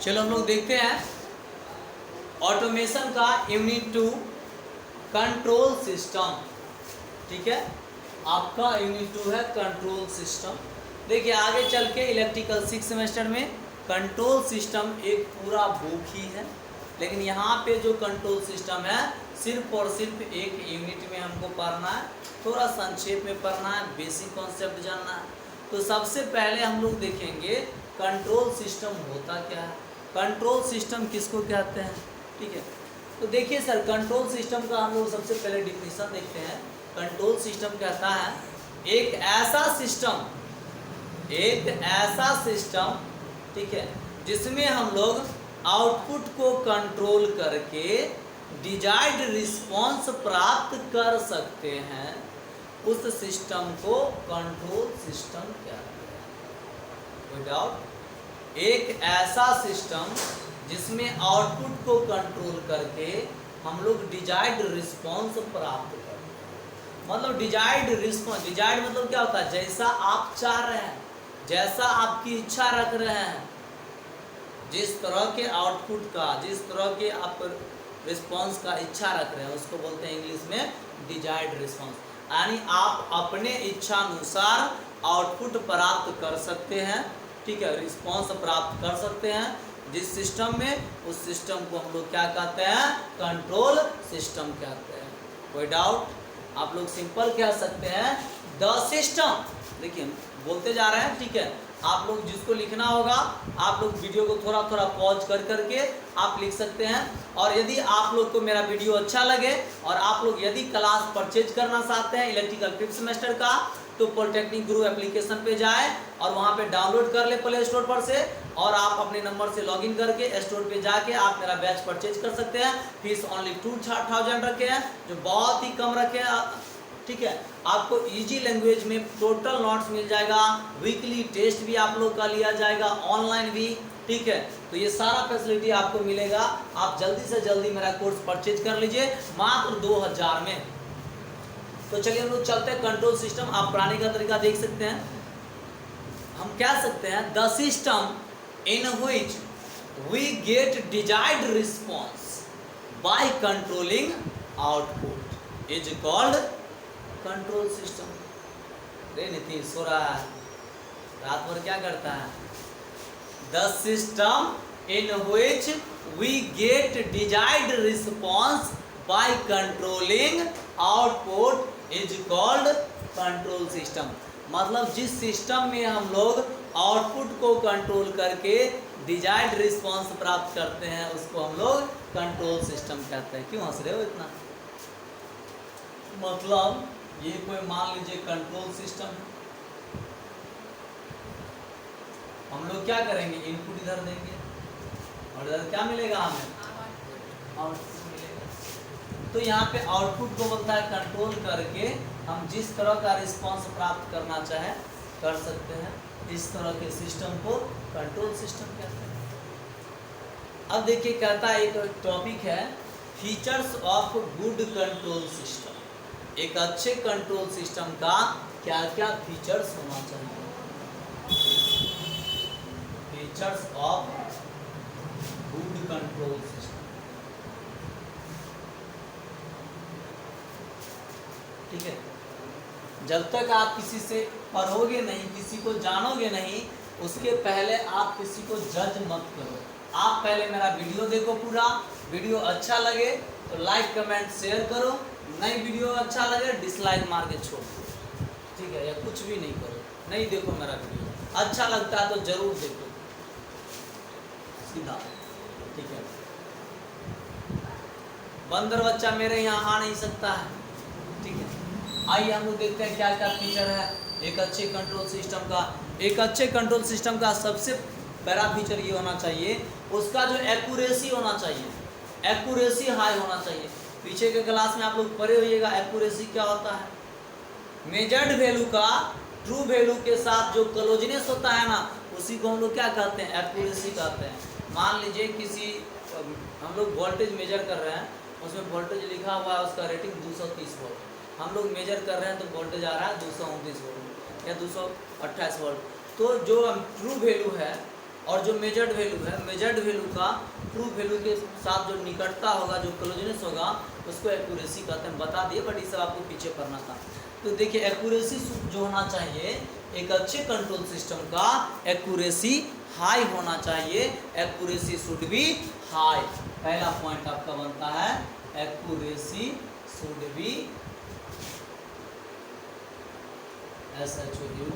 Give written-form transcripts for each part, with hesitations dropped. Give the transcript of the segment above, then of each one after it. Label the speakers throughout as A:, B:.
A: चलो हम लोग देखते हैं ऑटोमेशन का यूनिट 2 कंट्रोल सिस्टम। ठीक है, आपका यूनिट 2 है कंट्रोल सिस्टम। देखिए आगे चल के इलेक्ट्रिकल 6 सेमेस्टर में कंट्रोल सिस्टम एक पूरा बुक ही है, लेकिन यहाँ पे जो कंट्रोल सिस्टम है सिर्फ और सिर्फ एक यूनिट में हमको पढ़ना है, थोड़ा संक्षेप में पढ़ना है, बेसिक कॉन्सेप्ट जानना है। तो सबसे पहले हम लोग देखेंगे कंट्रोल सिस्टम होता क्या है, कंट्रोल सिस्टम किसको कहते हैं। ठीक है, तो देखिए सर कंट्रोल सिस्टम का हम लोग सबसे पहले डिफिनीशन देखते हैं। कंट्रोल सिस्टम कहता है एक ऐसा सिस्टम, ठीक है, जिसमें हम लोग आउटपुट को कंट्रोल करके डिजायर्ड रिस्पॉन्स प्राप्त कर सकते हैं, उस सिस्टम को कंट्रोल सिस्टम कहते हैं। कोई डाउट? एक ऐसा सिस्टम जिसमें आउटपुट को कंट्रोल करके हम लोग डिजायर्ड रिस्पॉन्स प्राप्त करते हैं। मतलब डिजायर्ड रिस्पॉन्स, डिजायर्ड मतलब क्या होता है, जैसा आप चाह रहे हैं, जैसा आपकी इच्छा रख रहे हैं, जिस तरह के आउटपुट का, जिस तरह के आप रिस्पॉन्स का इच्छा रख रहे हैं, उसको बोलते हैं इंग्लिश में डिजायर्ड रिस्पॉन्स। यानी आप अपने इच्छा अनुसार आउटपुट प्राप्त कर सकते हैं, ठीक है, रिस्पॉन्स प्राप्त कर सकते हैं जिस सिस्टम में, उस सिस्टम को हम लोग क्या कहते हैं, कंट्रोल सिस्टम कहते हैं। कोई डाउट? आप लोग सिंपल कह सकते हैं द सिस्टम। देखिए बोलते जा रहे हैं, ठीक है, आप लोग जिसको लिखना होगा आप लोग वीडियो को थोड़ा थोड़ा पॉज कर करके आप लिख सकते हैं। और यदि आप लोग को मेरा वीडियो अच्छा लगे और आप लोग यदि क्लास परचेज करना चाहते हैं इलेक्ट्रिकल 5th सेमेस्टर का, तो पॉलिटेक्निक गुरु एप्लीकेशन पे जाए और वहाँ पे डाउनलोड कर ले प्ले स्टोर पर से, और आप अपने नंबर से लॉगिन करके स्टोर पे जाके आप मेरा बैच परचेज कर सकते हैं। फीस ओनली 2000 रखे हैं, जो बहुत ही कम रखे हैं। ठीक है, आपको इजी लैंग्वेज में टोटल नोट्स मिल जाएगा, वीकली टेस्ट भी आप लोग का लिया जाएगा, ऑनलाइन भी। ठीक है, तो ये सारा फैसिलिटी आपको मिलेगा। आप जल्दी से जल्दी मेरा कोर्स परचेज कर लीजिए मात्र 2000 में। तो चलिए हम लोग चलते हैं कंट्रोल सिस्टम। आप पढ़ाने का तरीका देख सकते हैं। हम कह सकते हैं the system in which we get desired response by controlling output is called control system. रे नीतीश सो रहा है, रात भर क्या करता है? The system in which we get desired response by controlling output is called control system. मतलब जिस सिस्टम में हम लोग आउटपुट को कंट्रोल करके डिजायर्ड रिस्पॉन्स प्राप्त करते हैं, उसको हम लोग कंट्रोल सिस्टम कहते हैं। क्यों हंस रहे हो इतना? मतलब ये कोई मान लीजिए कंट्रोल सिस्टम, हम लोग क्या करेंगे, इनपुट इधर देंगे और इधर क्या मिलेगा, हमें आउटपुट मिलेगा। तो यहाँ पे आउटपुट को बोलता है कंट्रोल करके हम जिस तरह का रिस्पांस प्राप्त करना चाहे कर सकते हैं, इस तरह के सिस्टम को कंट्रोल सिस्टम कहते हैं। अब देखिए कहता है एक टॉपिक है features of good control system. एक अच्छे कंट्रोल सिस्टम का क्या क्या फीचर्स होना चाहिए। Features of good control system. ठीक है, जब तक आप किसी से पढ़ोगे नहीं, किसी को जानोगे नहीं, उसके पहले आप किसी को जज मत करो। आप पहले मेरा वीडियो देखो पूरा, वीडियो अच्छा लगे तो लाइक कमेंट शेयर करो, नहीं वीडियो अच्छा लगे डिसलाइक मार के छोड़ दो। ठीक है, या कुछ भी नहीं करो, नहीं देखो मेरा वीडियो, अच्छा लगता है तो जरूर देखो सीधा। ठीक है, बंदर बच्चा मेरे यहाँ आ नहीं सकता है। ठीक है, आइए हम लोग देखते हैं क्या क्या फीचर है एक अच्छे कंट्रोल सिस्टम का। एक अच्छे कंट्रोल सिस्टम का सबसे बड़ा फीचर ये होना चाहिए, उसका जो एक्यूरेसी होना चाहिए, एक्यूरेसी हाई होना चाहिए। पीछे के क्लास में आप लोग पढ़े होइएगा एक्यूरेसी क्या होता है। मेजर्ड वैल्यू का ट्रू वैल्यू के साथ जो क्लोजनेस होता है ना, उसी को हम लोग क्या कहते हैं, एक्यूरेसी कहते हैं। मान लीजिए किसी हम लोग वोल्टेज मेजर कर रहे हैं, उसमें वोल्टेज लिखा हुआ है, उसका रेटिंग 230 वोल्ट, हम लोग मेजर कर रहे हैं तो वोल्टेज आ रहा है 229 वोल्ट या 228 वोल्ट। तो जो ट्रू वैल्यू है और जो मेजर्ड वैल्यू है, मेजर्ड वैल्यू का ट्रू वैल्यू के साथ जो निकटता होगा, जो क्लोजनेस होगा, उसको एक्यूरेसी कहते हैं। बता दिए, बट ये सब आपको पीछे पढ़ना था। तो देखिए एक्यूरेसी जो होना चाहिए एक अच्छे कंट्रोल सिस्टम का, एक्यूरेसी हाई होना चाहिए। Accuracy should be high. पहला पॉइंट आपका बनता है एक्यूरेसी शुड बी SHOU,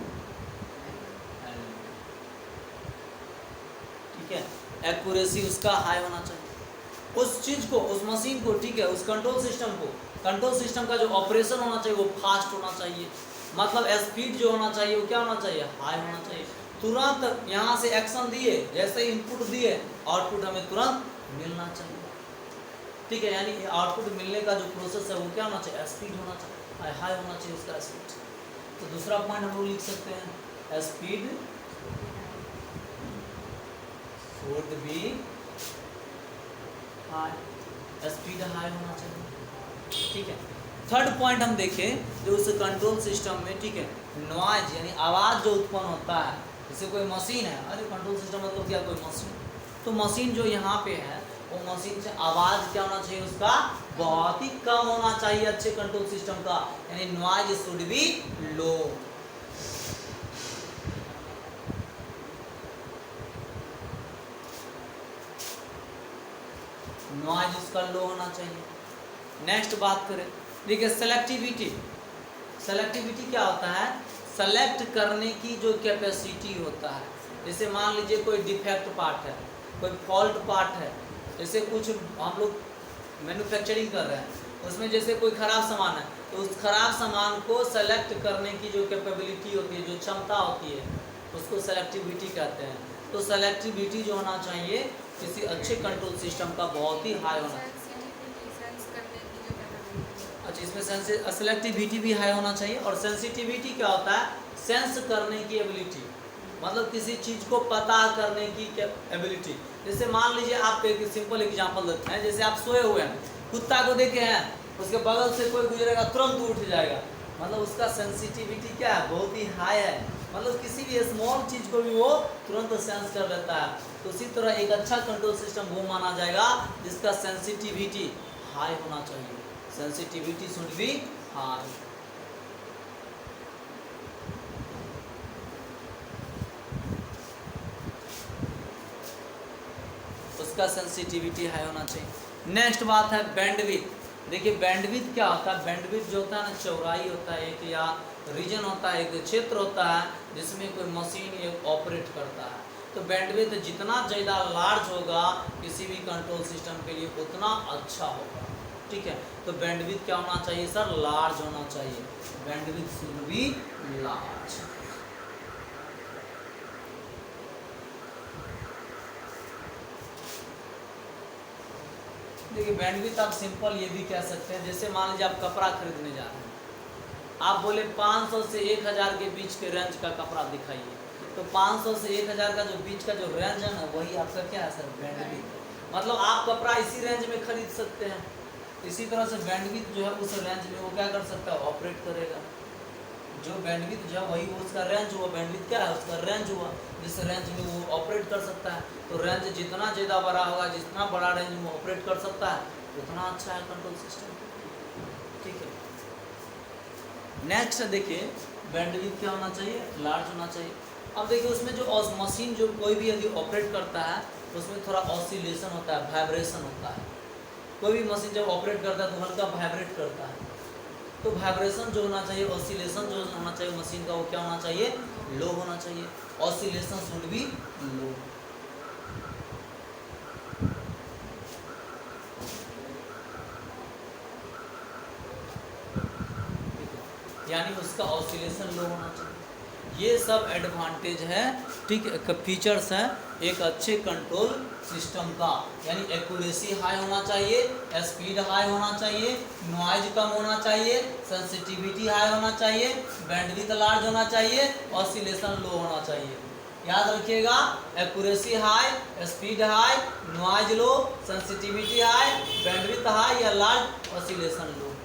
A: ठीक है। एक्यूरेसी उसका हाई होना चाहिए। उस चीज को, उस मशीन को, ठीक है, उस कंट्रोल सिस्टम को, कंट्रोल सिस्टम का जो ऑपरेशन होना चाहिए वो फास्ट होना चाहिए। मतलब स्पीड जो होना चाहिए वो क्या होना चाहिए, हाई होना चाहिए। तुरंत यहाँ से एक्शन दिए, जैसे इनपुट दिए, आउटपुट हमें तुरंत मिलना चाहिए, ठीक है। यानी आउटपुट मिलने का जो प्रोसेस है वो क्या होना चाहिए, स्पीड होना चाहिए, हाई होना चाहिए उसका स्पीड। तो दूसरा पॉइंट हम लोग लिख सकते हैं speed should be high, speed high होना चाहिए, ठीक है। थर्ड पॉइंट हम देखें जो उस कंट्रोल सिस्टम में, ठीक है, नॉइज यानी आवाज़ जो उत्पन्न होता है, जैसे कोई मशीन है, अरे कंट्रोल सिस्टम मतलब क्या, कोई मशीन, तो मशीन जो यहाँ पे है वो मशीन से आवाज़ क्या होना चाहिए, उसका बहुत ही कम होना चाहिए अच्छे कंट्रोल सिस्टम का, यानी noise should be low. Noise उसका लो होना चाहिए। नेक्स्ट बात करें, देखिए सेलेक्टिविटी। सेलेक्टिविटी क्या होता है, सेलेक्ट करने की जो कैपेसिटी होता है। जैसे मान लीजिए कोई डिफेक्ट पार्ट है, कोई फॉल्ट पार्ट है, जैसे कुछ हम लोग मैन्युफैक्चरिंग कर रहे हैं, उसमें जैसे कोई ख़राब सामान है, तो उस खराब सामान को सेलेक्ट करने की जो कैपेबिलिटी होती है, जो क्षमता होती है, उसको सेलेक्टिविटी कहते हैं। तो सेलेक्टिविटी जो होना चाहिए किसी अच्छे कंट्रोल सिस्टम का बहुत ही हाई होना चाहिए। अच्छा, इसमें सेलेक्टिविटी भी हाई होना चाहिए। और सेंसिटिविटी क्या होता है, सेंस करने की एबिलिटी, मतलब किसी चीज़ को पता करने की एबिलिटी। जैसे मान लीजिए आप एक सिंपल एग्जांपल देते हैं, जैसे आप सोए हुए हैं, कुत्ता को देखे हैं, उसके बगल से कोई गुजरेगा तुरंत उठ जाएगा, मतलब उसका सेंसिटिविटी क्या है, बहुत ही हाई है, मतलब किसी भी स्मॉल चीज़ को भी वो तुरंत सेंस कर लेता है। तो उसी तरह एक अच्छा कंट्रोल सिस्टम वो माना जाएगा जिसका सेंसिटिविटी हाई होना चाहिए। Sensitivity should be high. उसका सेंसिटिविटी हाई होना चाहिए। नेक्स्ट बात है बैंडविड्थ। देखिए बैंडविड्थ क्या होता है, बैंडविड्थ जो होता है ना, चौड़ाई होता है एक, या रीजन होता है, एक क्षेत्र होता है जिसमें कोई मशीन एक ऑपरेट करता है। तो बैंडविड्थ जितना ज़्यादा लार्ज होगा किसी भी कंट्रोल सिस्टम के लिए उतना अच्छा होगा, ठीक है। तो बैंडविड्थ क्या होना चाहिए सर, लार्ज होना चाहिए। Bandwidth should be large. देखिए बैंडविड्थ आप सिंपल ये भी कह सकते हैं, जैसे मान लीजिए आप कपड़ा खरीदने जा रहे हैं, आप बोले 500 से 1000 के बीच के रेंज का कपड़ा दिखाइए, तो 500 से 1000 का जो बीच का जो रेंज है ना, वही आपका क्या है सर, बैंडविड्थ। मतलब आप कपड़ा इसी रेंज में खरीद सकते हैं। इसी तरह से बैंडविड्थ जो है उस रेंज में वो क्या कर सकता है, ऑपरेट करेगा। जो बैंडविड्थ जो है वही उसका रेंज हुआ, बैंडविड्थ क्या है, उसका रेंज हुआ, जिस रेंज में वो ऑपरेट कर सकता है। तो रेंज जितना ज़्यादा बड़ा होगा, जितना बड़ा रेंज में ऑपरेट कर सकता है, उतना अच्छा है कंट्रोल सिस्टम, ठीक है। नेक्स्ट देखिए बैंडविड्थ क्या होना चाहिए, लार्ज होना चाहिए। अब देखिए उसमें जो मशीन जो कोई भी यदि ऑपरेट करता है उसमें थोड़ा ऑसिलेशन होता है, वाइब्रेशन होता है। कोई भी मशीन जब ऑपरेट करता है तो हल्का वाइब्रेट करता है, तो वाइब्रेशन जो होना चाहिए, ऑसिलेशन जो होना चाहिए मशीन का, वो क्या होना चाहिए, लो होना चाहिए। ऑसिलेशन शुड बी लो। यानी उसका ऑसिलेशन लो होना चाहिए। ये सब एडवांटेज है, ठीक है, फीचर्स हैं एक अच्छे कंट्रोल सिस्टम का। यानी एक्यूरेसी हाई होना चाहिए, स्पीड हाई होना चाहिए, नॉइज कम होना चाहिए, सेंसिटिविटी हाई होना चाहिए, बैंडविड्थ लार्ज होना चाहिए, ऑसिलेशन लो होना चाहिए। याद रखिएगा, accuracy high, speed high, noise low, sensitivity high, bandwidth high या लार्ज, ऑसिलेशन लो,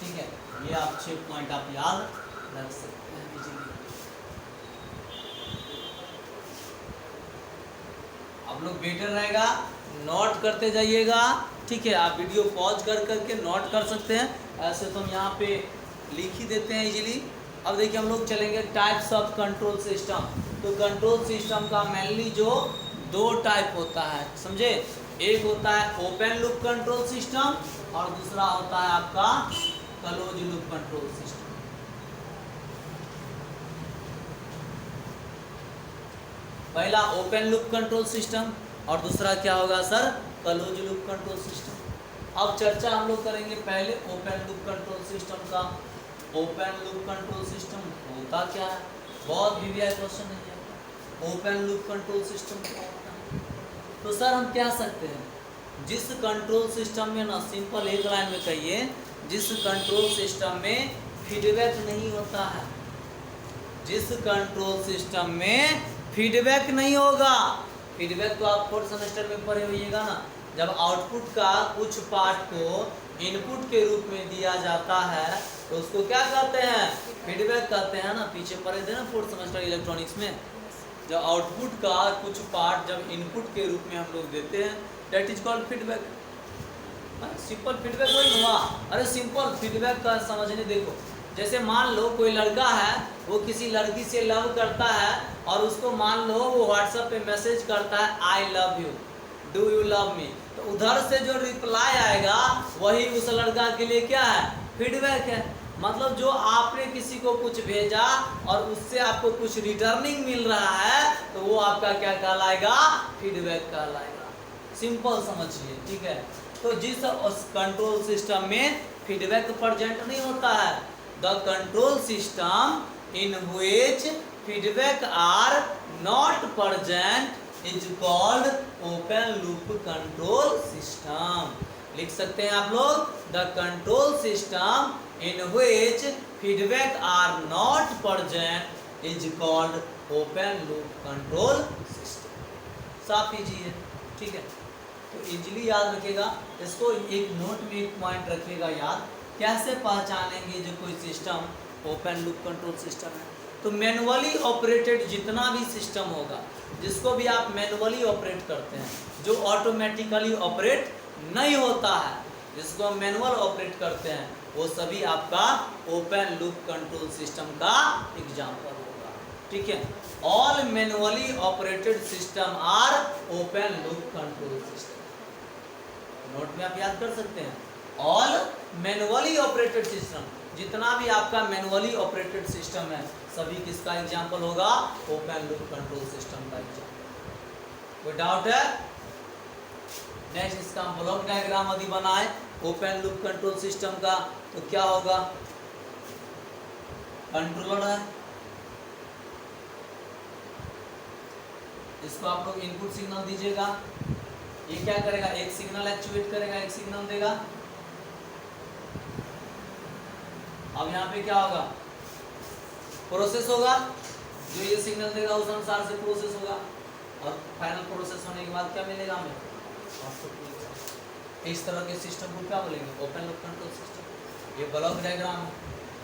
A: ठीक है। ये आप 6 पॉइंट आप याद रख सकते हैं। आप लोग बेटर रहेगा, नोट करते जाइएगा, ठीक है। आप वीडियो पॉज कर करके नोट कर सकते हैं, ऐसे तो हम यहाँ पे लिख ही देते हैं इजीली। अब देखिए हम लोग चलेंगे टाइप्स ऑफ कंट्रोल सिस्टम। तो कंट्रोल सिस्टम का मेनली जो दो टाइप होता है, समझे। एक होता है ओपन लूप कंट्रोल सिस्टम और दूसरा होता है आपका क्लोज लूप कंट्रोल सिस्टम। पहला ओपन लूप कंट्रोल सिस्टम और दूसरा क्या होगा sir, close loop control system. अब चर्चा हम लोग करेंगे पहले ओपन लूप कंट्रोल सिस्टम का। ओपन लूप कंट्रोल सिस्टम होता क्या है, बहुत वीवीआई क्वेश्चन है। ओपन लूप कंट्रोल सिस्टम क्या होता है, तो सर हम कह सकते हैं जिस कंट्रोल सिस्टम में ना, सिंपल एक लाइन में कहिए, जिस कंट्रोल सिस्टम में फीडबैक नहीं होता है, जिस कंट्रोल सिस्टम में फीडबैक नहीं होगा। फीडबैक तो आप फोर्थ सेमेस्टर में पढ़े होइएगा ना, जब आउटपुट का कुछ पार्ट को इनपुट के रूप में दिया जाता है तो उसको क्या कहते हैं, फीडबैक कहते हैं ना। पीछे पढ़े थे ना फोर्थ सेमेस्टर इलेक्ट्रॉनिक्स में, जब आउटपुट का कुछ पार्ट जब इनपुट के रूप में हम लोग देते हैं, that is called feedback. Simple feedback वही हुआ। अरे सिंपल फीडबैक का समझने देखो, जैसे मान लो कोई लड़का है, वो किसी लड़की से लव करता है और उसको मान लो वो व्हाट्सएप पे मैसेज करता है I love you, do you love me, तो उधर से जो रिप्लाई आएगा वही उस लड़का के लिए क्या है, फीडबैक है। मतलब जो आपने किसी को कुछ भेजा और उससे आपको कुछ रिटर्निंग मिल रहा है तो वो आपका क्या कहलाएगा, फीडबैक कहलाएगा। सिंपल समझिए, ठीक है। तो जिस कंट्रोल सिस्टम में फीडबैक प्रेजेंट नहीं होता है, the control system in which feedback are not present is called open loop control system. लिख सकते हैं आप लोग, the control system in which feedback are not present is called open loop control system. साफ कीजिए, ठीक है। तो इजीली याद रखेगा इसको, एक नोट में एक पॉइंट रखिएगा याद, कैसे पहचानेंगे जो कोई system open loop control system है। तो मैनुअली ऑपरेटेड जितना भी सिस्टम होगा, जिसको भी आप मैनुअली ऑपरेट करते हैं, जो ऑटोमेटिकली ऑपरेट नहीं होता है, जिसको हम मैनुअल ऑपरेट करते हैं, वो सभी आपका ओपन लूप कंट्रोल सिस्टम का एग्जाम्पल होगा, ठीक है। All manually operated system are open loop control system. Note में आप याद कर सकते हैं, ऑल मैनुअली ऑपरेटेड सिस्टम, जितना भी आपका मैनुअली ऑपरेटेड सिस्टम है, सभी किसका एग्जाम्पल होगा, ओपन लूप कंट्रोल सिस्टम का एग्जाम्पल। कोई डाउट है? नेक्स्ट इसका ब्लॉक डायग्राम यदि बनाए ओपन लूप कंट्रोल सिस्टम का, तो क्या होगा, कंट्रोलर है, इसको आप लोग इनपुट सिग्नल दीजिएगा, ये क्या करेगा, एक सिग्नल एक्चुएट करेगा, एक सिग्नल देगा। अब यहाँ पे क्या होगा, प्रोसेस होगा, जो ये सिग्नल देगा उस अनुसार से प्रोसेस होगा, और फाइनल प्रोसेस होने के बाद क्या मिलेगा हमें, इस तरह के सिस्टम को क्या बोलेंगे, ओपन लूप कंट्रोल सिस्टम। ये ब्लॉक डायग्राम है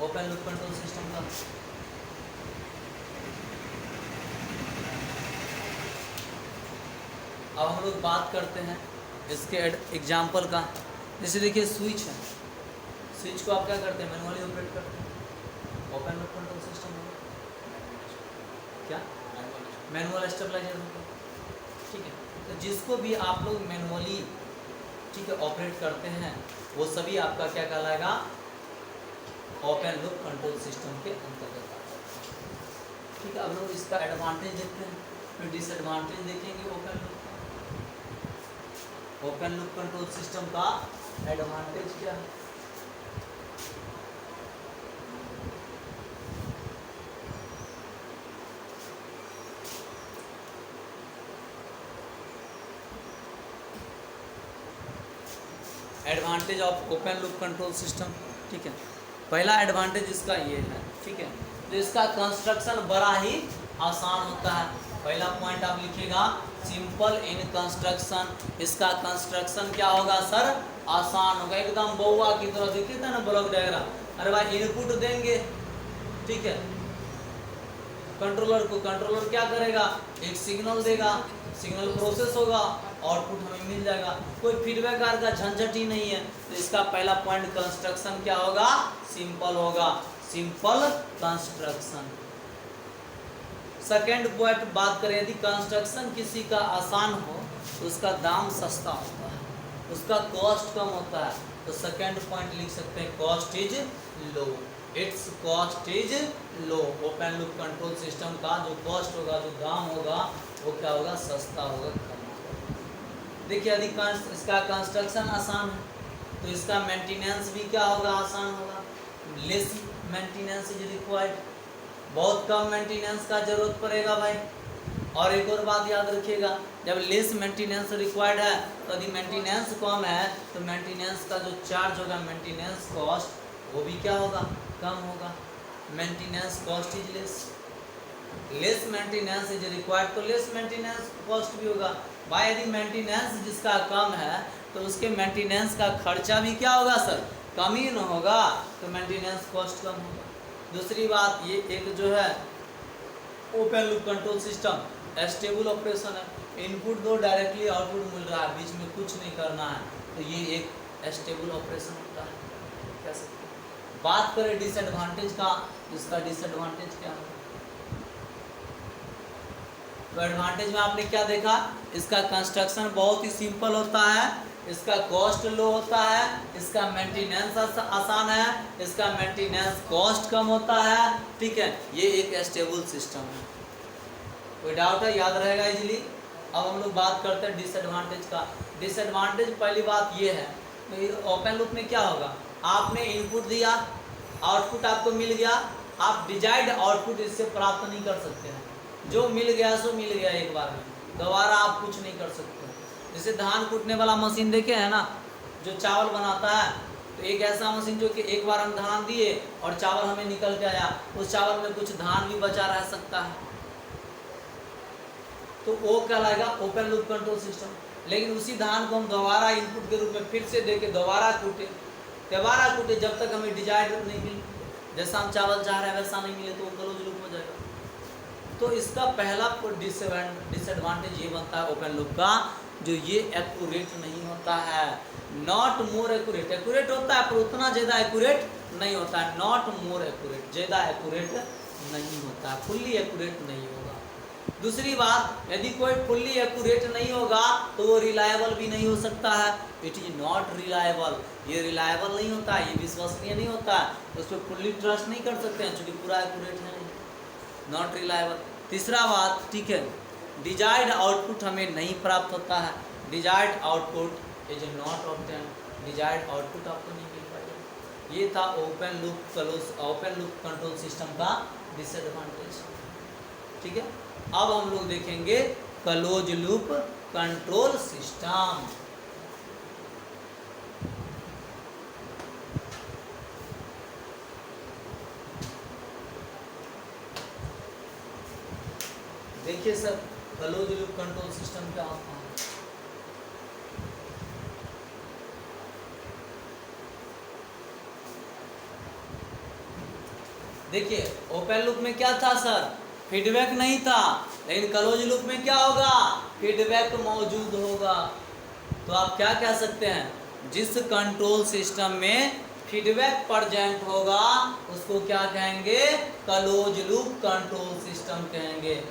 A: ओपन लूप कंट्रोल सिस्टम का। अब हम लोग बात करते हैं इसके एग्जाम्पल का। जैसे देखिए स्विच है, स्विच को आप क्या करते हैं, मैनुअली ऑपरेट करते हैं, ओपन लूप कंट्रोल सिस्टम है क्या, मैनुअल स्टेबलाइजर होगा, ठीक है। तो जिसको भी आप लोग मैनुअली, ठीक है, ऑपरेट करते हैं, वो सभी आपका क्या कहलाएगा, ओपन लूप कंट्रोल सिस्टम के अंतर्गत आता है, ठीक है। अब लोग इसका एडवांटेज देखते हैं, फिर डिसएडवांटेज देखेंगे ओपन लूप का। ओपन लूप कंट्रोल सिस्टम का एडवांटेज क्या है, advantage of open loop control system, ठीक है। पहला एडवांटेज इसका ये है, ठीक है, तो इसका कंस्ट्रक्शन बड़ा ही आसान होता है। पहला पॉइंट आप लिखिएगा, सिंपल इन कंस्ट्रक्शन। इसका कंस्ट्रक्शन क्या होगा सर, आसान होगा, एकदम बउआ की तरह। देखिए था ना ब्लॉक डायग्राम, अरे भाई इनपुट देंगे, ठीक है, कंट्रोलर को, कंट्रोलर क्या करेगा, एक सिग्नल देगा, सिग्नल प्रोसेस होगा, आउटपुट हमें मिल जाएगा। कोई फीडबैक आर का झंझट ही नहीं है। तो इसका पहला पॉइंट कंस्ट्रक्शन क्या होगा, सिंपल होगा, सिंपल कंस्ट्रक्शन। सेकेंड पॉइंट बात करें, यदि कंस्ट्रक्शन किसी का आसान हो तो उसका दाम सस्ता होता है, उसका कॉस्ट कम होता है। तो सेकेंड पॉइंट लिख सकते हैं, cost is low, it's cost is low. Open loop control system का जो कॉस्ट होगा, जो दाम होगा, वो क्या होगा, सस्ता होगा, कम होगा। देखिए यदि इसका कंस्ट्रक्शन आसान है तो इसका मेंटेनेंस भी क्या होगा, आसान होगा, लेस मेंटेनेंस इज रिक्वायर्ड, बहुत कम मेंटेनेंस का जरूरत पड़ेगा भाई। और एक और बात याद रखिएगा, जब लेस मेंटेनेंस रिक्वायर्ड है तो यदि मेंटेनेंस कम है तो मेंटेनेंस का जो चार्ज होगा, मेंटेनेंस कॉस्ट, वो भी क्या होगा, कम होगा। Maintenance cost is less, less maintenance is required, तो लेस मेंटेनेंस कॉस्ट भी होगा भाई। यदि मेंटेनेंस जिसका कम है तो उसके मेंटेनेंस का खर्चा भी क्या होगा सर, कम ही न होगा, तो मेंटेनेंस कॉस्ट कम होगा। दूसरी बात, ये एक जो है open loop control system stable operation है, इनपुट दो डायरेक्टली आउटपुट मिल रहा है, बीच में कुछ नहीं करना है, तो ये एक स्टेबल ऑपरेशन होता है, कह सकते हैं। बात करें डिसएडवांटेज का, इसका डिसएडवांटेज क्या है, तो एडवांटेज में आपने क्या देखा, इसका कंस्ट्रक्शन बहुत ही सिंपल होता है, इसका कॉस्ट लो होता है, इसका मेंटेनेंस आसान है, इसका मेंटेनेंस कॉस्ट कम होता है, ठीक है। ये एक स्टेबल सिस्टम है, कोई डाउट है, याद रहेगा इजीली। अब हम लोग बात करते हैं डिसएडवांटेज का। डिसएडवांटेज पहली बात ये है, तो ओपन लूप में क्या होगा, आपने इनपुट दिया, आउटपुट आपको मिल गया, आप डिजायर्ड आउटपुट इससे प्राप्त नहीं कर सकते हैं, जो मिल गया सो मिल गया, एक बार में दोबारा आप कुछ नहीं कर सकते। जैसे धान कूटने वाला मशीन देखे है ना, जो चावल बनाता है, तो एक ऐसा मशीन जो कि एक बार हम धान दिए और चावल हमें निकल के आया, उस चावल में कुछ धान भी बचा रह सकता है, तो वो कहलाएगा ओपन लूप कंट्रोल सिस्टम। लेकिन उसी धान को हम दोबारा इनपुट के रूप में फिर से दे के दोबारा कूटे, जब तक हमें डिजायर्ड नहीं मिले, जैसा हम चावल चाह रहे हैं वैसा नहीं मिले, तो वो क्लोज लूप हो जाएगा। तो इसका पहला डिसएडवांटेज ये बनता है ओपन लूप का, जो ये एक्यूरेट नहीं होता है, नॉट मोर एक्यूरेट, एक्यूरेट होता है पर उतना ज़्यादा एक्यूरेट नहीं होता है, नॉट मोर एक्यूरेट, ज़्यादा एक्यूरेट नहीं होता है, फुल्ली एक्यूरेट नहीं होगा। दूसरी बात, यदि कोई फुल्ली एक्यूरेट नहीं होगा तो वो रिलायबल भी नहीं हो सकता है, इट इज नॉट रिलायबल, ये रिलायबल नहीं होता है, ये विश्वसनीय नहीं होता है, उस पर फुल्ली ट्रस्ट नहीं कर सकते हैं, क्योंकि पूरा एक्यूरेट है नहीं, नॉट रिलायबल। तीसरा बात, ठीक है, डिजायर्ड आउटपुट हमें नहीं प्राप्त होता है, desired output is not obtain, desired output आपको नहीं मिल पाएगा। ये था ओपन लूप कंट्रोल सिस्टम का डिसएडवांटेज, ठीक है। अब हम लोग देखेंगे क्लोज लूप कंट्रोल सिस्टम। देखिए sir, close loop control system क्या होता है। देखिए ओपन लूप में क्या था सर, फीडबैक नहीं था, लेकिन क्लोज लूप में क्या होगा, फीडबैक मौजूद होगा। तो आप क्या कह सकते हैं, जिस कंट्रोल सिस्टम में फीडबैक प्रेजेंट होगा उसको क्या कहेंगे, क्लोज लूप कंट्रोल सिस्टम कहेंगे।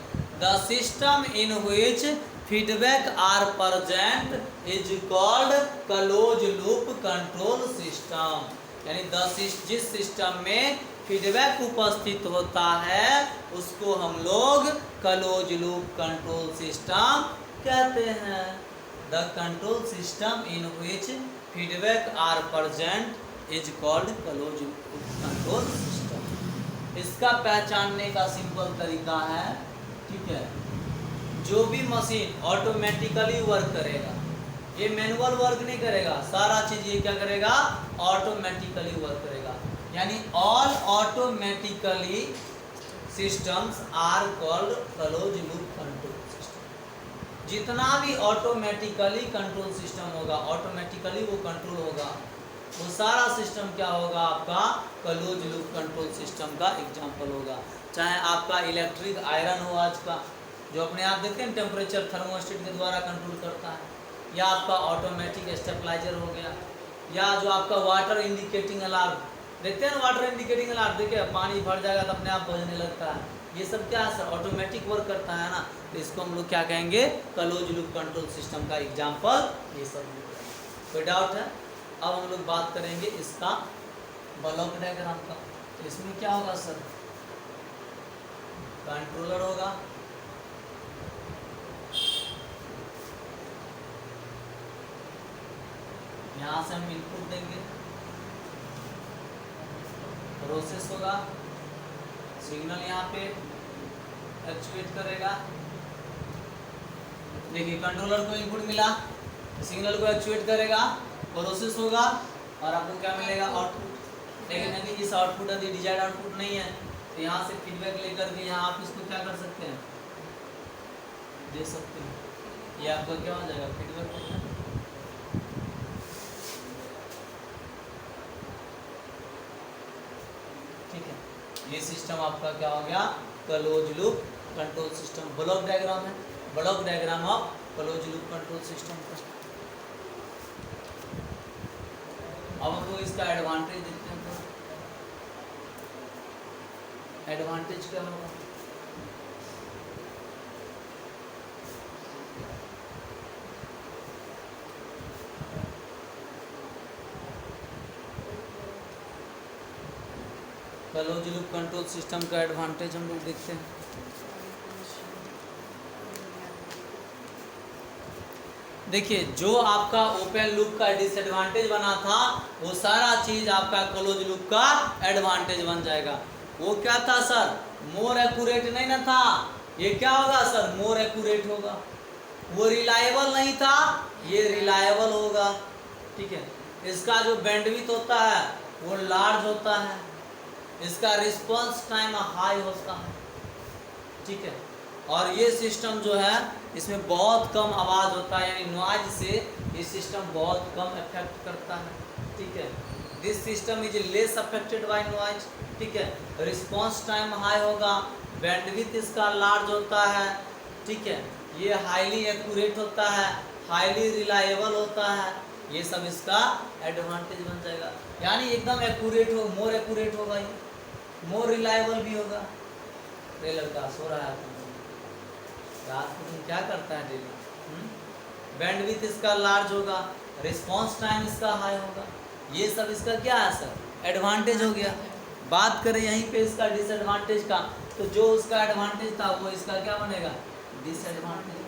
A: The system in which feedback are present is called close loop control system, यानी जिस सिस्टम में फीडबैक उपस्थित होता है उसको हम लोग क्लोज लूप कंट्रोल सिस्टम कहते हैं। The control system in which feedback are present is called close loop control system. इसका पहचानने का सिंपल तरीका है, ठीक है, जो भी मशीन ऑटोमेटिकली वर्क करेगा, ये मैनुअल वर्क नहीं करेगा, सारा चीज ये क्या करेगा, ऑटोमेटिकली वर्क करेगा, यानी all automatically systems are called close loop control system. जितना भी ऑटोमेटिकली कंट्रोल सिस्टम होगा, ऑटोमेटिकली वो कंट्रोल होगा, वो सारा सिस्टम क्या होगा, आपका क्लोज लूप कंट्रोल सिस्टम का एग्जांपल होगा। चाहे आपका इलेक्ट्रिक आयरन हो आज का, जो अपने आप देखते हैं टेम्परेचर थर्मोस्टेट के द्वारा कंट्रोल करता है, या आपका ऑटोमेटिक स्टेबलाइजर हो गया, या जो आपका वाटर इंडिकेटिंग अलार्म देखते हैं ना, वाटर इंडिकेटिंग अलार्म देखिए पानी भर जाएगा तो अपने आप बजने लगता है, ये सब क्या है सर, ऑटोमेटिक वर्क करता है ना, तो इसको हम लोग क्या कहेंगे, क्लोज लूप कंट्रोल सिस्टम का एग्जाम्पल ये सब। कोई डाउट है? अब हम लोग बात करेंगे इसका ब्लॉक डायग्राम का। तो इसमें क्या होगा सर, कंट्रोलर होगा, यहाँ से हम इनपुट देंगे, प्रोसेस होगा, सिग्नल यहाँ पे एक्चुएट करेगा। देखिए कंट्रोलर को इनपुट मिला, सिग्नल को एक्चुएट करेगा, प्रोसेस होगा और आपको क्या मिलेगा, आउटपुट। लेकिन यदि इस आउटपुट यदि डिजायर्ड आउटपुट नहीं है तो यहाँ से फीडबैक लेकर के यहाँ आप इसको क्या कर सकते हैं, दे सकते हैं, ये आपका क्या हो जाएगा, फीडबैक हो जाएगा। ठीक है, ये सिस्टम आपका क्या हो गया, close loop control system. Block diagram है, block diagram of close loop control system का। अब हम लोग इसका एडवांटेज देखते हैं, तो एडवांटेज क्या होगा, क्लोज लूप कंट्रोल सिस्टम का एडवांटेज हम लोग देखते हैं। देखिए जो आपका ओपन लूप का डिसएडवांटेज बना था वो सारा चीज आपका क्लोज लूप का एडवांटेज बन जाएगा। वो क्या था सर, मोर एक्यूरेट नहीं ना था, ये क्या होगा सर, मोर एक्यूरेट होगा। वो रिलायबल नहीं था, ये रिलायबल होगा। ठीक है, इसका जो बैंडविड्थ होता है वो लार्ज होता है, इसका रिस्पांस टाइम हाई होता है। ठीक है, और ये सिस्टम जो है इसमें बहुत कम आवाज़ होता है, यानी नॉइज से ये सिस्टम बहुत कम इफेक्ट करता है। ठीक है, this system is less affected by noise. ठीक है, रिस्पांस टाइम हाई होगा, बैंडविड्थ इसका लार्ज होता है। ठीक है, ये हाईली एक्यूरेट होता है, हाईली रिलायबल होता है, ये सब इसका एडवांटेज बन जाएगा। यानी एकदम एक्यूरेट हो, मोर एक्यूरेट होगा, ये मोर रिलायबल भी होगा। ये लड़का सो रहा है, रात को तुम क्या करता है डेली। बैंडविड्थ इसका लार्ज होगा, रिस्पांस टाइम इसका हाई होगा, ये सब इसका क्या है सर, एडवांटेज हो गया। बात करें यहीं पे इसका डिसएडवांटेज का, तो जो उसका एडवांटेज था वो इसका क्या बनेगा, डिसएडवांटेज।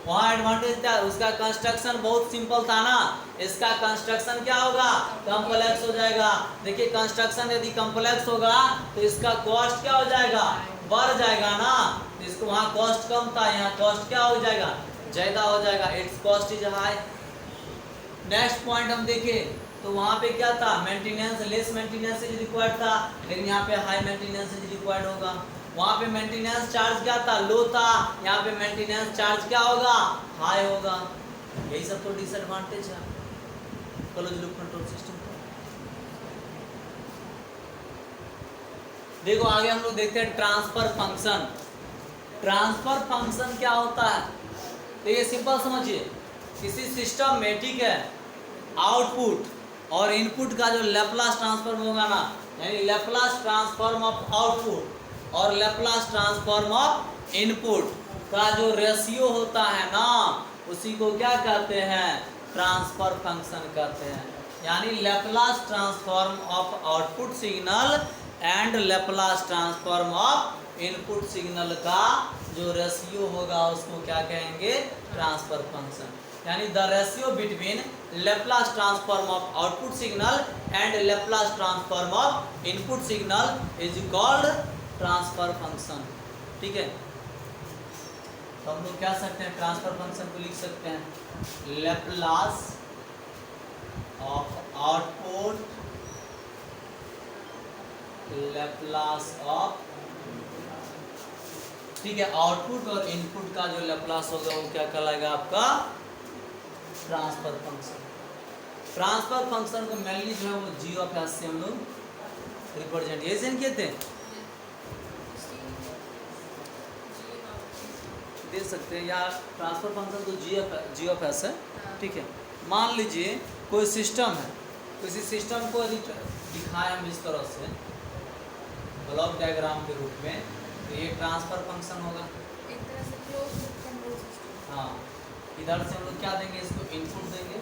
A: वहाँ एडवांटेज था, उसका कंस्ट्रक्शन बहुत सिंपल था ना, इसका कंस्ट्रक्शन क्या होगा, कॉम्प्लेक्स हो जाएगा। देखिए कंस्ट्रक्शन यदि कॉम्प्लेक्स होगा तो इसका कॉस्ट क्या हो जाएगा, बढ़ जाएगा ना। तो इसको वहाँ कॉस्ट कम था, यहाँ कॉस्ट क्या हो जाएगा, ज़्यादा हो जाएगा, it's cost is high. Next point हम देखें तो वहाँ पे क्या था, maintenance, less maintenance is required था, लेकिन यहाँ पे हाई मेंटेनेंस इज रिक्वायर्ड होगा। वहाँ पे मेंटेनेंस चार्ज क्या था, लो था, यहाँ पे मेंटेनेंस चार्ज क्या होगा, हाई होगा। यही सब तो डिसएडवांटेज है क्लोज लूप कंट्रोल सिस्टम का। देखो आगे हम लोग देखते हैं ट्रांसफर फंक्शन। ट्रांसफर फंक्शन क्या होता है, तो ये सिंपल समझिए, किसी सिस्टम में ठीक है आउटपुट और इनपुट का जो लैप्लास ट्रांसफॉर्म होगा ना, यानी लैप्लास ट्रांसफॉर्म ऑफ आउटपुट और लैप्लास ट्रांसफॉर्म ऑफ इनपुट का जो रेशियो होता है ना, उसी को क्या कहते हैं, ट्रांसफर फंक्शन कहते हैं। यानी Laplace transform of output signal and Laplace transform of input signal का जो रेशियो होगा उसको क्या कहेंगे, ट्रांसफर फंक्शन। यानी the ratio between Laplace transform of output signal and Laplace transform of input signal is called transfer function. ठीक है, तो हम लोग क्या सकते हैं, ट्रांसफर फंक्शन को लिख सकते हैं Laplace of output Laplace of, ठीक है, आउटपुट और इनपुट का जो लैप्लास होगा वो क्या कहलाएगा आपका, ट्रांसफर फंक्शन। ट्रांसफर फंक्शन को मेनली जो है वो जी ऑफ एस से हम लोग रिप्रेजेंट किए थे। दे सकते हैं, या ट्रांसफर फंक्शन तो जी ऑफ एस है, ठीक है। मान लीजिए कोई सिस्टम है, किसी सिस्टम को यदि दिखाएं हम इस तरह से ब्लॉक डायग्राम के रूप में, तो ये ट्रांसफर फंक्शन होगा,
B: एक तरह से क्लोज लूप कंट्रोल सिस्टम।
A: हाँ। इधर से हम लोग क्या देंगे, इसको इनपुट देंगे,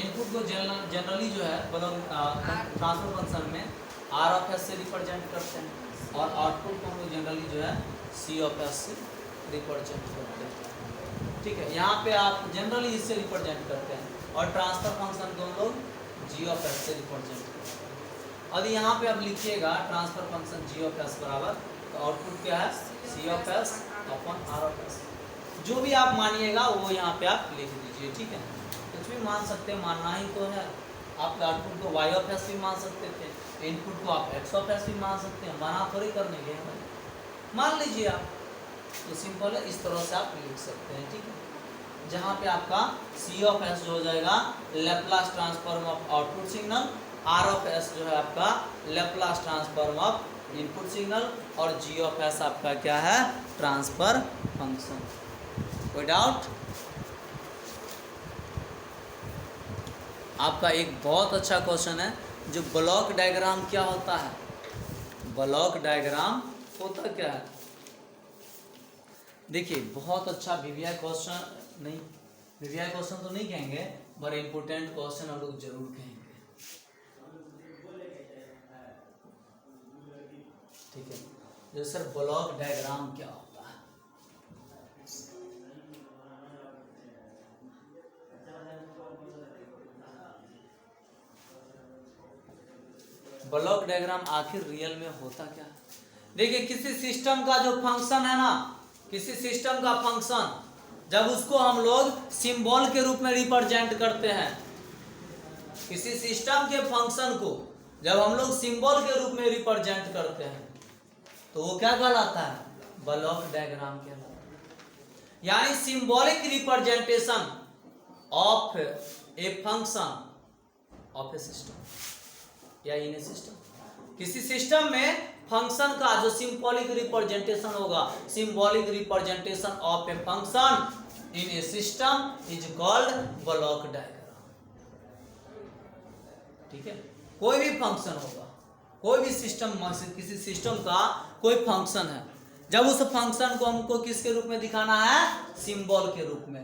A: इनपुट को जनरली जो है ब्लॉक ट्रांसफर फंक्शन में आर ऑफ एस से रिप्रेजेंट करते हैं, और आउटपुट को हम लोग जनरली जो है सी ऑफ एस से रिप्रेजेंट करते हैं, ठीक है। यहाँ पे आप जनरली इससे रिप्रेजेंट करते हैं, और ट्रांसफर फंक्शन को हम लोग जी ऑफ एस से रिप्रेजेंट करते हैं। और यहाँ पे आप लिखिएगा transfer function G of S बराबर, तो आउटपुट क्या है, C of S upon R of S. जो भी आप मानिएगा वो यहाँ पे आप लिख दीजिए, ठीक है। कुछ भी मान सकते हैं, मानना ही तो है। आप आउटपुट को वाई ऑफ एस भी मान सकते थे, इनपुट को आप एक्स ऑफ एस भी मान सकते हैं, माना थोड़ी करने के हैं भाई, मान लीजिए आप, तो सिंपल है, इस तरह से आप लिख सकते हैं, ठीक है। जहाँ पे आपका सी ऑफ एस जो हो जाएगा Laplace transform of output signal, R of S जो है आपका Laplace transform of input signal, और जी ऑफ एस आपका क्या है, ट्रांसफर फंक्शन। कोई डाउट? आपका एक बहुत अच्छा क्वेश्चन है, जो ब्लॉक डायग्राम क्या होता है, ब्लॉक डायग्राम होता क्या है। देखिए बहुत अच्छा वीवीआई क्वेश्चन, नहीं वीवीआई क्वेश्चन तो नहीं कहेंगे, पर इम्पोर्टेंट क्वेश्चन हम लोग जरूर कहेंगे, ठीक है। जो सर ब्लॉक डायग्राम क्या होता है, ब्लॉक डायग्राम आखिर रियल में होता क्या है। देखिए किसी सिस्टम का जो फंक्शन है ना, किसी सिस्टम का फंक्शन जब उसको हम लोग सिंबल के रूप में रिप्रेजेंट करते हैं, किसी सिस्टम के फंक्शन को जब हम लोग सिंबल के रूप में रिप्रेजेंट करते हैं, तो वो क्या कहलाता है, ब्लॉक डायग्राम कहलाता है। यानी symbolic representation of a function of A system या इन ए सिस्टम। किसी सिस्टम में फंक्शन का जो सिंबॉलिक रिप्रेजेंटेशन होगा, symbolic representation of a function in A system is called block diagram, ठीक है। कोई भी फंक्शन होगा, कोई भी सिस्टम, किसी सिस्टम का कोई फंक्शन है, जब उस फंक्शन को हमको किसके रूप में दिखाना है, सिंबल के रूप में,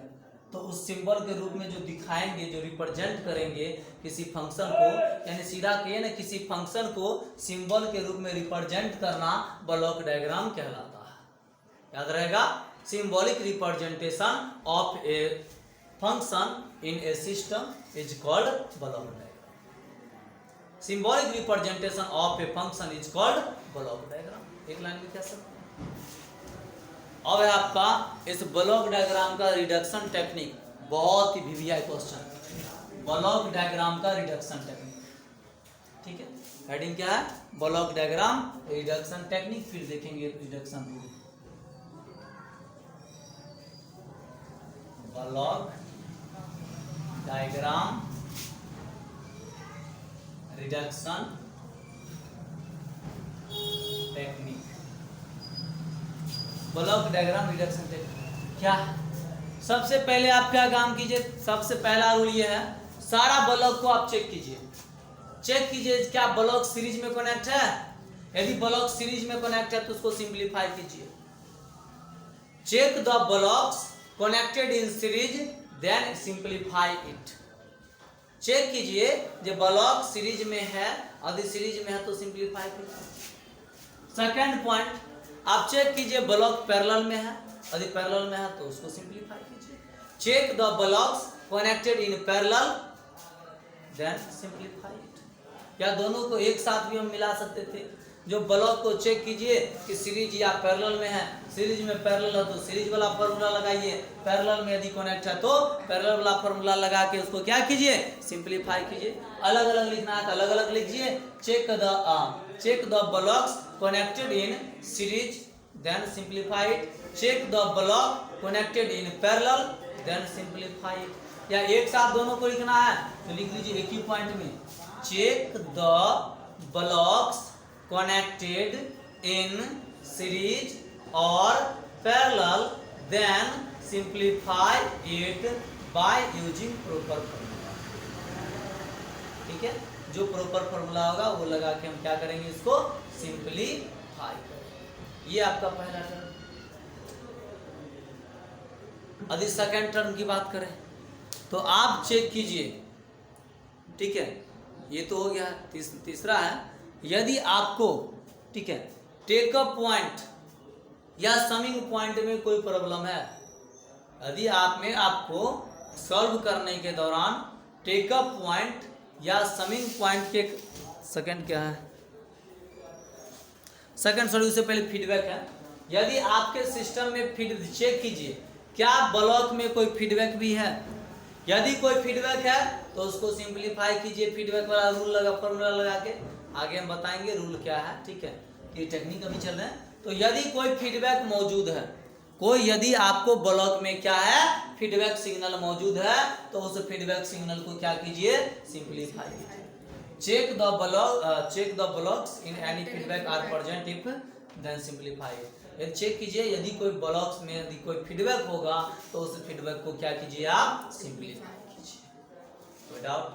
A: तो उस सिंबल के रूप में जो दिखाएंगे, जो रिप्रेजेंट करेंगे किसी फंक्शन को, यानी सीधा कहिए ना, किसी फंक्शन को सिंबल के रूप में रिप्रेजेंट करना ब्लॉक डायग्राम कहलाता है। याद रहेगा, symbolic representation of a function in A system is called block diagram. Symbolic representation of a function is called block diagram. एक लाइन में क्या सकते हैं। अब है आपका इस ब्लॉक डायग्राम का रिडक्शन टेक्निक, बहुत ही वीवीआई क्वेश्चन, ब्लॉक डायग्राम का रिडक्शन टेक्निक, ठीक है। हेडिंग क्या है, ब्लॉक डायग्राम रिडक्शन टेक्निक, फिर देखेंगे reduction rule. Block diagram reduction technique. Block diagram reduction technique क्या है, सबसे पहले आप क्या काम कीजिए, सबसे पहला रूल ये है, सारा ब्लॉक को आप चेक कीजिए, चेक कीजिए क्या ब्लॉक सीरीज में कनेक्ट है। यदि ब्लॉक सीरीज में कनेक्ट है तो उसको सिंपलीफाई कीजिए। Check the blocks connected in series then simplify it. Check कीजिए जो ब्लॉक सीरीज में है, यदि सीरीज में है तो सिंपलीफाई कीजिए। सेकंड पॉइंट, आप चेक कीजिए ब्लॉक पैरेलल में है, यदि पैरेलल में है तो उसको सिंपलीफाई कीजिए। Check the blocks connected in parallel then simplify it. या दोनों को एक साथ भी हम मिला सकते थे। जो ब्लॉक को चेक कीजिए कि सीरीज या पैरेलल में है, सीरीज में पैरेलल है तो सीरीज वाला फार्मूला लगाइए, पैरेलल में यदि कनेक्ट है तो पैरेलल वाला फार्मूला लगा के उसको क्या कीजिए, सिंपलीफाई कीजिए। अलग अलग लिखना है तो अलग अलग लिखिए। Check the blocks connected in series then simplify it. Check the block connected in parallel then simplify it. या एक साथ दोनों को लिखना है तो लिख लीजिए एक ही पॉइंट में, check the blocks connected in series और parallel then simplify it by using proper formula. ठीक है, जो प्रॉपर फॉर्मूला होगा वो लगा के हम क्या करेंगे, इसको सिंप्लीफाई करेंगे। ये आपका पहला टर्म। यदि सेकंड टर्म की बात करें तो आप चेक कीजिए। ठीक है, ये तो हो गया। तीसरा है, यदि आपको, ठीक है, टेकअप पॉइंट या समिंग पॉइंट में कोई प्रॉब्लम है, यदि आपको सॉल्व करने के दौरान टेकअप पॉइंट या समिंग पॉइंट के सेकंड क्या है, सेकंड सॉरी उससे पहले फीडबैक है। यदि आपके सिस्टम में चेक कीजिए क्या ब्लॉक में कोई फीडबैक भी है। यदि कोई फीडबैक है तो उसको सिंप्लीफाई कीजिए, फीडबैक वाला रूल लगा, फॉर्मूला लगा के। आगे हम बताएंगे रूल क्या है। ठीक है, ये टेक्निक अभी चल रहे हैं। तो यदि कोई फीडबैक मौजूद है, यदि आपको ब्लॉक में क्या है, फीडबैक सिग्नल मौजूद है, तो उस फीडबैक सिग्नल को क्या कीजिए, सिंप्लीफाई कीजिए। Check the blocks in any feedback are present if then simplify. यदि चेक कीजिए, यदि कोई ब्लॉक्स में यदि कोई फीडबैक होगा तो उस फीडबैक को क्या कीजिए, आप सिंप्लीफाई कीजिए। कोई डाउट?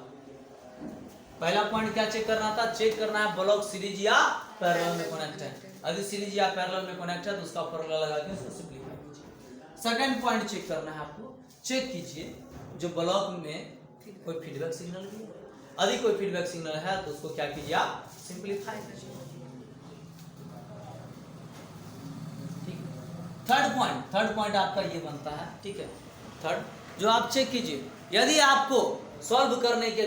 A: पहला पॉइंट क्या चेक करना था, चेक करना है ब्लॉक सीरीज या पैरेलल में कनेक्ट है। यदि सीरीज या पैरेलल में कनेक्ट है तो उसका फॉर्मूला लगा के उसको सिंप्लीफाई कीजिए। सेकंड पॉइंट चेक करना है आपको, चेक कीजिए जो ब्लॉक में कोई फीडबैक सिग्नल भी है। यदि कोई फीडबैक सिग्नल है तो उसको क्या कीजिए, आप सिंप्लीफाई कीजिए। थर्ड पॉइंट आपका ये बनता है। ठीक है, थर्ड जो आप चेक कीजिए, यदि आपको सॉल्व करने के